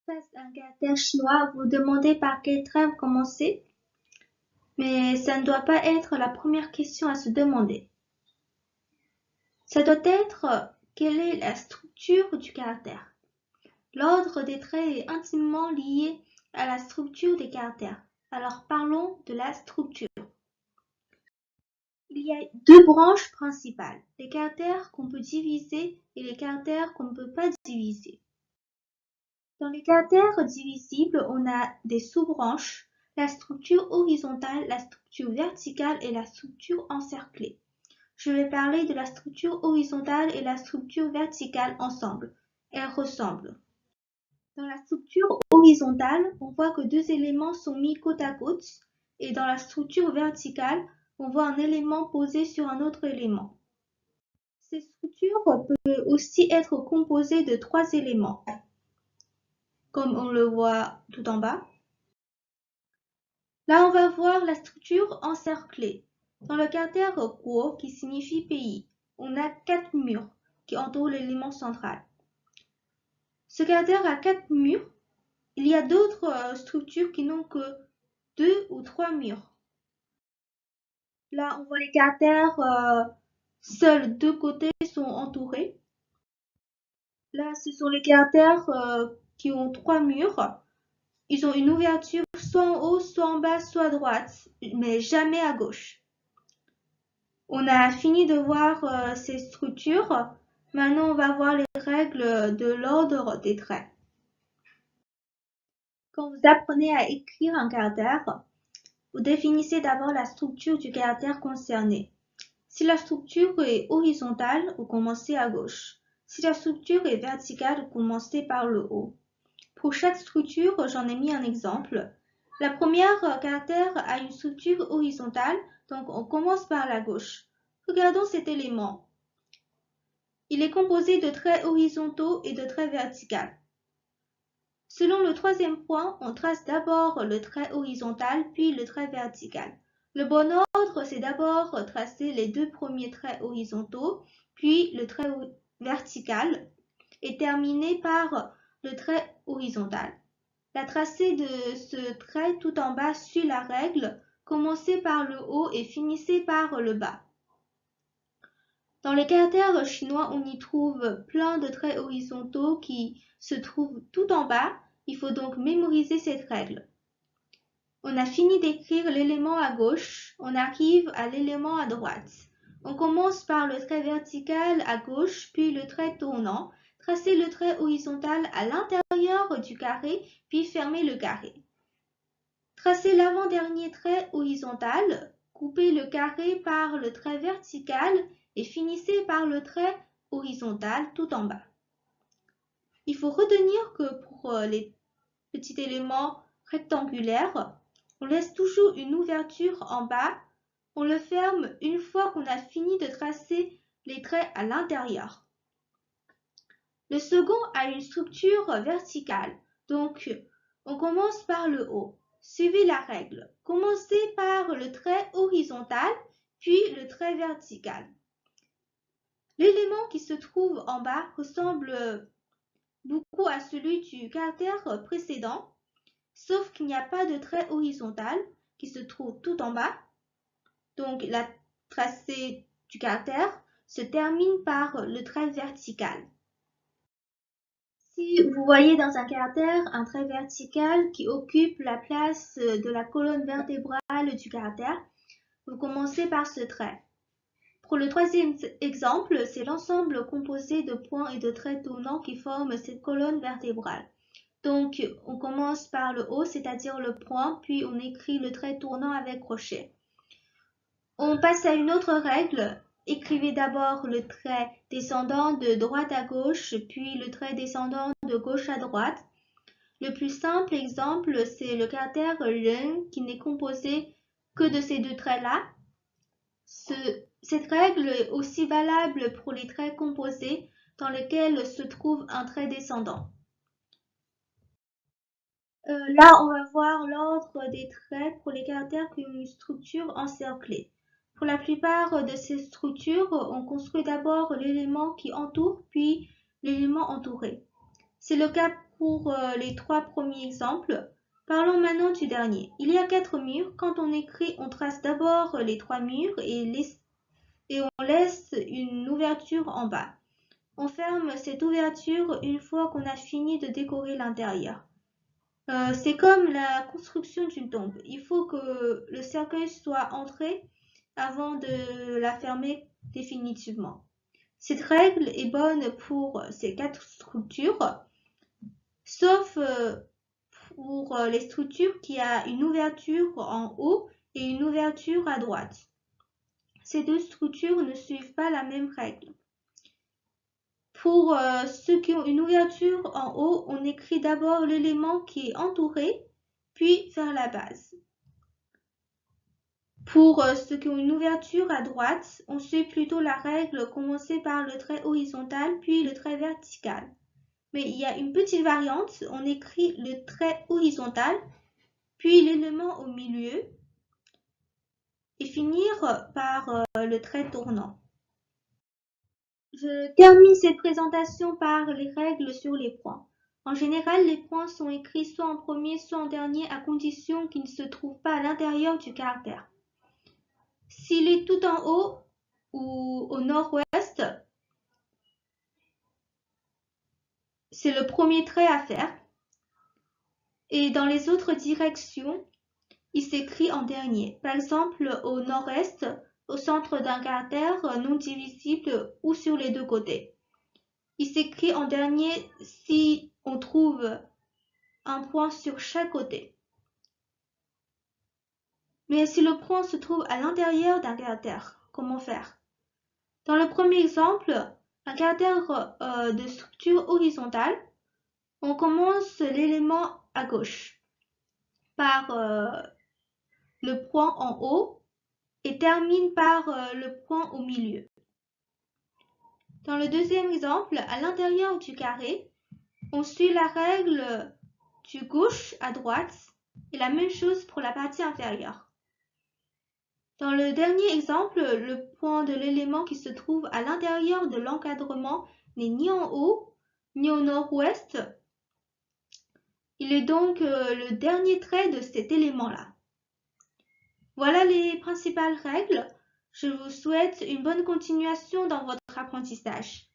Face à un caractère chinois, vous demandez par quelle trêve commencer, mais ça ne doit pas être la première question à se demander. Ça doit être quelle est la structure du caractère. L'ordre des traits est intimement lié à la structure des caractères. Alors parlons de la structure. Il y a deux branches principales, les caractères qu'on peut diviser et les caractères qu'on ne peut pas diviser. Dans les caractères divisibles, on a des sous-branches, la structure horizontale, la structure verticale et la structure encerclée. Je vais parler de la structure horizontale et la structure verticale ensemble. Elles ressemblent. Dans la structure horizontale, on voit que deux éléments sont mis côte à côte et dans la structure verticale, on voit un élément posé sur un autre élément. Ces structures peuvent aussi être composées de trois éléments, comme on le voit tout en bas. Là, on va voir la structure encerclée. Dans le caractère guo, qui signifie pays, on a 4 murs qui entourent l'élément central. Ce caractère a 4 murs. Il y a d'autres structures qui n'ont que 2 ou 3 murs. Là, on voit les caractères, seuls 2 côtés sont entourés. Là, ce sont les caractères qui ont 3 murs. Ils ont une ouverture soit en haut, soit en bas, soit à droite, mais jamais à gauche. On a fini de voir ces structures. Maintenant, on va voir les règles de l'ordre des traits. Quand vous apprenez à écrire un caractère, vous définissez d'abord la structure du caractère concerné. Si la structure est horizontale, vous commencez à gauche. Si la structure est verticale, vous commencez par le haut. Pour chaque structure, j'en ai mis un exemple. La première caractère a une structure horizontale, donc on commence par la gauche. Regardons cet élément. Il est composé de traits horizontaux et de traits verticaux. Selon le troisième point, on trace d'abord le trait horizontal, puis le trait vertical. Le bon ordre, c'est d'abord tracer les deux premiers traits horizontaux, puis le trait vertical, et terminer par le trait horizontal. La tracée de ce trait tout en bas suit la règle, commencez par le haut et finissez par le bas. Dans les caractères chinois, on y trouve plein de traits horizontaux qui se trouvent tout en bas. Il faut donc mémoriser cette règle. On a fini d'écrire l'élément à gauche, on arrive à l'élément à droite. On commence par le trait vertical à gauche, puis le trait tournant. Tracez le trait horizontal à l'intérieur du carré, puis fermez le carré. Tracez l'avant-dernier trait horizontal, coupez le carré par le trait vertical et finissez par le trait horizontal tout en bas. Il faut retenir que pour les petits éléments rectangulaires, on laisse toujours une ouverture en bas. On le ferme une fois qu'on a fini de tracer les traits à l'intérieur. Le second a une structure verticale, donc on commence par le haut. Suivez la règle. Commencez par le trait horizontal, puis le trait vertical. L'élément qui se trouve en bas ressemble beaucoup à celui du caractère précédent, sauf qu'il n'y a pas de trait horizontal qui se trouve tout en bas. Donc la tracée du caractère se termine par le trait vertical. Si vous voyez dans un caractère un trait vertical qui occupe la place de la colonne vertébrale du caractère, vous commencez par ce trait. Pour le troisième exemple, c'est l'ensemble composé de points et de traits tournants qui forment cette colonne vertébrale. Donc, on commence par le haut, c'est-à-dire le point, puis on écrit le trait tournant avec crochet. On passe à une autre règle. Écrivez d'abord le trait descendant de droite à gauche, puis le trait descendant de gauche à droite. Le plus simple exemple, c'est le caractère ren qui n'est composé que de ces deux traits-là. Cette règle est aussi valable pour les traits composés dans lesquels se trouve un trait descendant. Là, on va voir l'ordre des traits pour les caractères qui ont une structure encerclée. Pour la plupart de ces structures, on construit d'abord l'élément qui entoure, puis l'élément entouré. C'est le cas pour les 3 premiers exemples. Parlons maintenant du dernier. Il y a 4 murs. Quand on écrit, on trace d'abord les 3 murs et on laisse une ouverture en bas. On ferme cette ouverture une fois qu'on a fini de décorer l'intérieur. C'est comme la construction d'une tombe. Il faut que le cercueil soit entré avant de la fermer définitivement. Cette règle est bonne pour ces 4 structures, sauf pour les structures qui ont une ouverture en haut et une ouverture à droite. Ces deux structures ne suivent pas la même règle. Pour ceux qui ont une ouverture en haut, on écrit d'abord l'élément qui est entouré, puis vers la base. Pour ceux qui ont une ouverture à droite, on suit plutôt la règle commencer par le trait horizontal, puis le trait vertical. Mais il y a une petite variante, on écrit le trait horizontal, puis l'élément au milieu, et finir par le trait tournant. Je termine cette présentation par les règles sur les points. En général, les points sont écrits soit en premier, soit en dernier, à condition qu'ils ne se trouvent pas à l'intérieur du caractère. S'il est tout en haut ou au nord-ouest, c'est le premier trait à faire. Et dans les autres directions, il s'écrit en dernier. Par exemple, au nord-est, au centre d'un caractère non divisible ou sur les deux côtés. Il s'écrit en dernier si on trouve un point sur chaque côté. Mais si le point se trouve à l'intérieur d'un caractère, comment faire? Dans le premier exemple, un caractère de structure horizontale, on commence l'élément à gauche par le point en haut et termine par le point au milieu. Dans le deuxième exemple, à l'intérieur du carré, on suit la règle du gauche à droite et la même chose pour la partie inférieure. Dans le dernier exemple, le point de l'élément qui se trouve à l'intérieur de l'encadrement n'est ni en haut ni au nord-ouest. Il est donc le dernier trait de cet élément-là. Voilà les principales règles. Je vous souhaite une bonne continuation dans votre apprentissage.